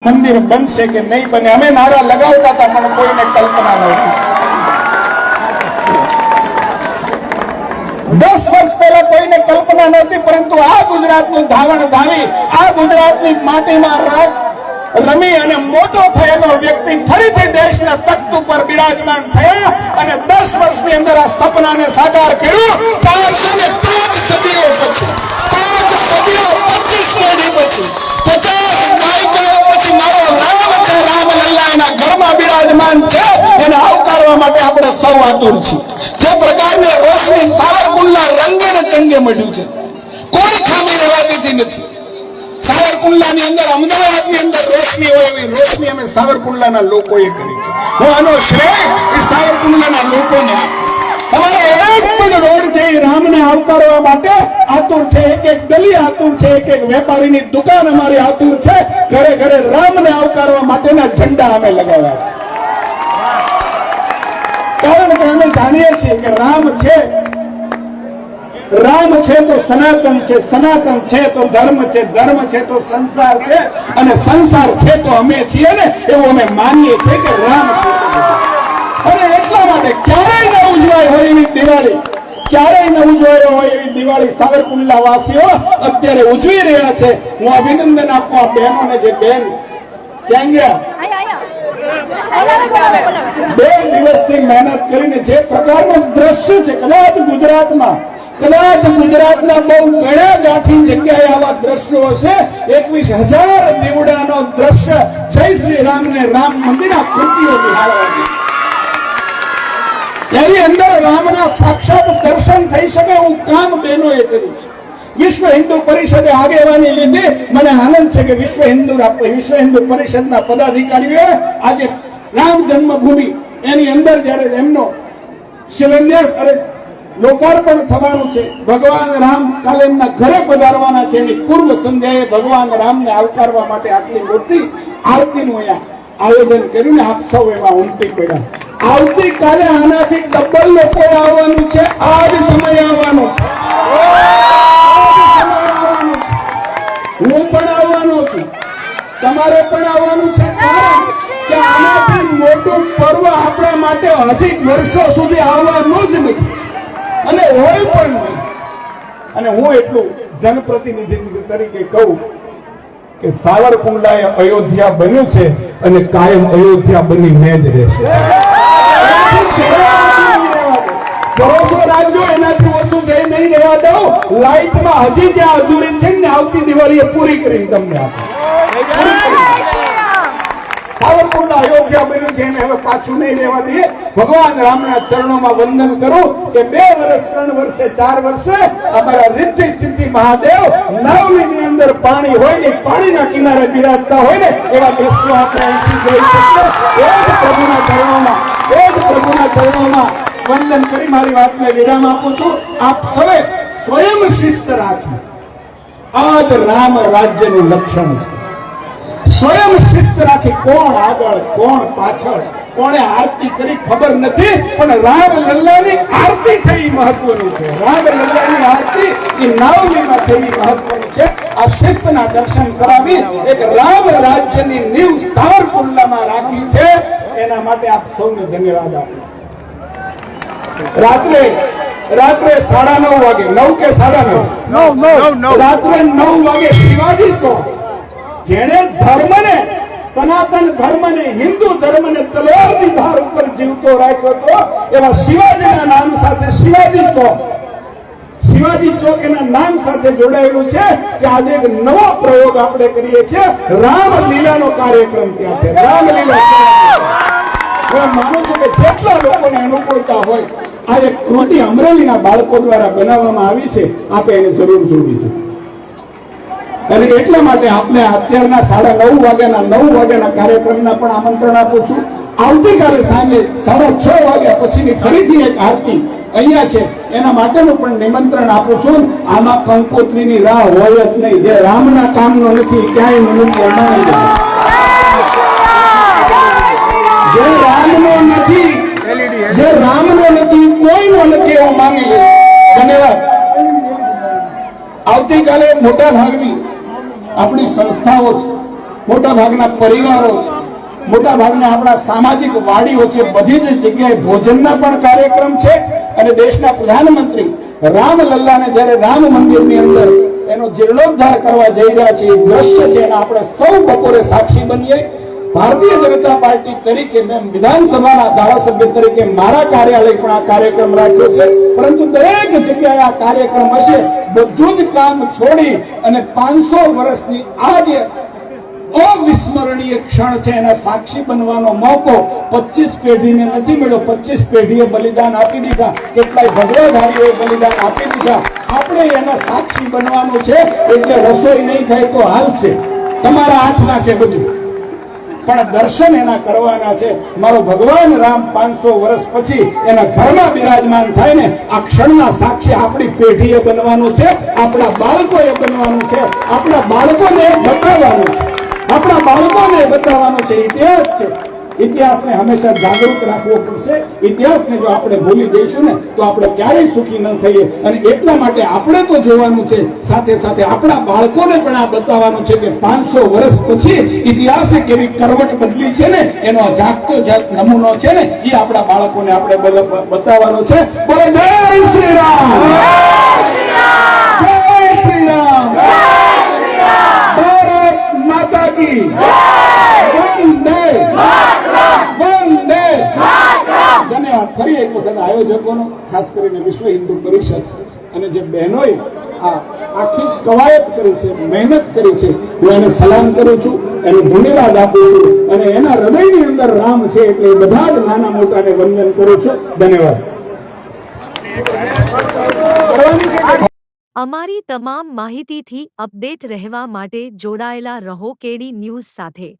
મંદિર બનશે કે નહીં બને અમે નારા લગાવતા હતા પણ કોઈને કલ્પના નહોતી 10 વર્ષ પહેલા કોઈને કલ્પના નહોતી પરંતુ આ ગુજરાતનું ધાવણ ધાવી આ ગુજરાતની માટીમાં રમી અને મોટો થયેલો વ્યક્તિ ફરીથી દેશના તખ્ત ઉપર બિરાજમાન થયા અને 10 વર્ષની અંદર આ સપનાને સાકાર કર્યું 405 સદીઓ પછી 5 સદીઓ 25 પેઢી પછી 50 એને આવકારવા માટે આપણે સૌ આતુર છીએ જે પ્રકારની રોશની સાવરકુંડલા રંગે ને ચંગે મળ્યું છે કોઈ ખામી રહેવાતી નથી સાવરકુંડલાની અંદર અમદાવાદની અંદર રોશની હોય એવી રોશની અમે સાવરકુંડલાના લોકોએ કરી છે હું આનો શ્રેય એ સાવરકુંડલાના લોકોને અમારે એક પણ રોડ છે એ રામને આવકારવા માટે આતુર છે એક ગલી આતુર છે એક વેપારીની દુકાન અમારી આતુર છે ઘરે ઘરે રામને આવકારવા માટેના ઝંડા અમે લગાવ્યા કારણ કે અમે જાણીએ છીએ કે રામ છે તો સનાતન છે સનાતન છે તો ધર્મ છે તો સંસાર છે અને સંસાર છે તો અમે છીએ ને એવું અમે માનીએ છીએ કે રામ છે અને એટલા માટે ક્યારેય ન ઉજવાય હોય એવી દિવાળી સાવરકુંડલા વાસીઓ અત્યારે ઉજવી રહ્યા છે હું અભિનંદન આપું આ બહેનોને જે બેન ક્યાં ગયા 2 દિવસથી મહેનત કરીને જે પ્રકારનું દ્રશ્ય છે કદાચ ગુજરાતના બહુ ઘણા ગાંઠી જગ્યાએ આવા દ્રશ્યો છે 21,000 દીવડાનો દ્રશ્ય જય શ્રી રામને રામ મંદિરના કૃતિઓ નિહાળવાની એની અંદર રામના સાક્ષાત દર્શન થઈ શકે એવું કામ બહેનોએ કર્યું છે વિશ્વ હિન્દુ પરિષદે આગેવાની લીધી મને આનંદ છે કે વિશ્વ હિન્દુ પરિષદના પદાધિકારીઓ આજે રામ જન્મભૂમિ એની અંદર જ્યારે એમનો શિલાન્યાસ લોકાર્પણ થવાનું છે ભગવાન રામ કાલે એમના ઘરે પધારવાના છે એની પૂર્વ સંધ્યાએ ભગવાન રામને આવકારવા માટે આટલી મોટી આરતીનું અહીંયા આયોજન કર્યું ને આપ સૌ એમાં ઉમટી પડ્યા આવતીકાલે આનાથી ડબલ લોકો આવવાનું છે આ જ સમય આવવાનો છે હું પણ આવવાનો છું તમારે પણ આવવાનું છે કારણ કે આનાથી મોટું પર્વ આપણા માટે હજી વર્ષો સુધી આવવાનું જ નથી અને હોય પણ નહીં અને હું એટલું જનપ્રતિનિધિ તરીકે કહું કે સાવરકુંડલા એ અયોધ્યા બન્યું છે અને કાયમ અયોધ્યા બનીને જ રહેશે ભરોસો રાખજો એનાથી ઓછું જઈ નહીં રહેવા દઉં લાઈટમાં હજી જ્યાં અધૂરી છે ને આવતી દિવાળીએ પૂરી કરીને તમને આપો સાવરકુંડલા અયોધ્યા બન્યું છે એને હવે પાછું નહીં રહેવા દઈએ ભગવાન રામના ચરણોમાં વંદન કરું કે 2 વર્ષ 3 વર્ષે 4 વર્ષે અમારા રિદ્ધિ સિદ્ધિ મહાદેવ નાવની અંદર પાણી હોય એ પાણીના કિનારે બિરાજતા હોય ને એવા દ્રશ્યો આપણે અહીંથી જોઈ શકીએ એ જ પ્રભુના ચરણોમાં વંદન કરી મારી વાતને વિરામ આપું છું આપ સૌએ સ્વયં શિસ્ત રાખી આ જ રામ રાજ્યનું લક્ષણ છે સ્વયં શિસ્ત રાખી કોણ આગળ કોણ પાછળ કોણે આરતી કરી ખબર નથી પણ રામ લલ્લાની આરતી થઈ મહત્વનું છે રામ લલ્લાની આરતી એ નાવલીમાં થઈ મહત્વની છે આ શિસ્તના દર્શન કરાવી એક રામ રાજ્યની નીવ સાવરકુંડલામાં રાખી છે એના માટે આપ સૌને ધન્યવાદ આપું રાત્રે 9:30 વાગે 9 કે 9:30 રાત્રે 9 વાગે શિવાજી ચોક જેણે ધર્મને સનાતન ધર્મને હિન્દુ ધર્મને તલવારની ધાર ઉપર જીવતો રાખ્યો હતો એવા શિવાજીના નામ સાથે શિવાજી ચોક એના નામ સાથે જોડાયેલું છે કે આજે એક નવો પ્રયોગ આપણે કરીએ છીએ રામલીલાનો કાર્યક્રમ ત્યાં છે રામલીલા હું માનું છું કે જેટલા લોકોને અનુકૂળતા હોય આ એક કૃતિ અમરેલીના બાળકો દ્વારા બનાવવામાં આવી છે આપણે એને જરૂર જોવી જોઈએ અને એટલા માટે આપણે અત્યારના 9:30 વાગ્યાના કાર્યક્રમના પણ આમંત્રણ આપું છું આવતીકાલે સાંજે 6:30 વાગ્યા પછીની ફરીથી એક આરતી અહીંયા છે એના માટેનું પણ નિમંત્રણ આપું છું આમાં કંકોત્રીની રાહ હોય જ નહીં જે રામના કામનો નથી ક્યાંય મનુષ્ય માની જાય જે રામનો નથી કોઈનો નથી એવું માની લે ધન્યવાદ આવતીકાલે મોટા ભાગની આપણી સંસ્થાઓ છે મોટા ભાગના પરિવારો છે, મોટા ભાગના આપણા સામાજિક વાડીઓ છે, બધી જ જગ્યાએ ભોજનના પણ કાર્યક્રમ છે. અને દેશના પ્રધાનમંત્રી રામલલ્લાને જ્યારે રામ મંદિરની અંદર એનો જીર્ણોદ્ધાર કરવા જઈ રહ્યા છે, એ દ્રશ્ય છે એના આપણે સૌ બપોરે સાક્ષી બનીએ. ભારતીય જનતા પાર્ટી તરીકે મેં વિધાનસભાના ધારાસભ્ય તરીકે મારા કાર્યાલય પણ આ કાર્યક્રમ રાખ્યો છે, પરંતુ દરેક જગ્યાએ આ કાર્યક્રમ હશે. બધું જ કામ છોડી અને 500 વર્ષની આ જે અવિસ્મરણીય ક્ષણ છે એના સાક્ષી બનવાનો મોકો 25 પેઢીને નથી મળ્યો. 25 પેઢીએ બલિદાન આપી દીધા, કેટલાય ભગવાધારીઓએ બલિદાન આપી દીધા. આપણે એના સાક્ષી બનવાનું છે. એટલે રસોઈ નહીં થાય તો હાલશે, તમારા હાથમાં છે બધું, પણ દર્શન એના કરવાના છે. મારો ભગવાન રામ 500 વર્ષ પછી એના ઘરમાં બિરાજમાન થાય ને, આ ક્ષણના સાક્ષી આપણી પેઢીએ બનવાનું છે, આપણા બાળકોએ બનવાનું છે, આપણા બાળકોને બતાવવાનું છે, આપણા બાળકોને બતાવવાનું છે. ઇતિહાસ છે, ઇતિહાસને હંમેશા જાગૃત રાખવો પડશે. ઇતિહાસને જો આપણે ભૂલી જઈશું ને તો આપણે ક્યારેય સુખી ન થઈએ. અને એટલા માટે આપણે તો જોવાનું છે, સાથે સાથે આપણા બાળકોને પણ આ બતાવવાનું છે કે 500 વર્ષ પછી ઇતિહાસને કેવી કરવટ બદલી છે ને, એનો જાગતો નમૂનો છે ને, એ આપણા બાળકોને આપણે બતાવવાનો છે. બોલો જય શ્રી રામ, જય શ્રી રામ, ભારત માતા કી વંદે વંદે. ધન્યવાદ ફરી એક વખત આયોજકોનો, ખાસ કરીને વિશ્વ હિન્દુ પરિષદ અને જે બહેનોએ આ આખી કવાયત કરી છે, મહેનત કરી છે, હું એને સલામ કરું છું, એને ધન્યવાદ આપું છું. અને એના હૃદયની અંદર રામ છે એટલે બધા જ નાના મોટાને વંદન કરું છું. ધન્યવાદ. અમારી તમામ માહિતીથી અપડેટ રહેવા માટે જોડાયેલા રહો કેડી ન્યૂઝ સાથે.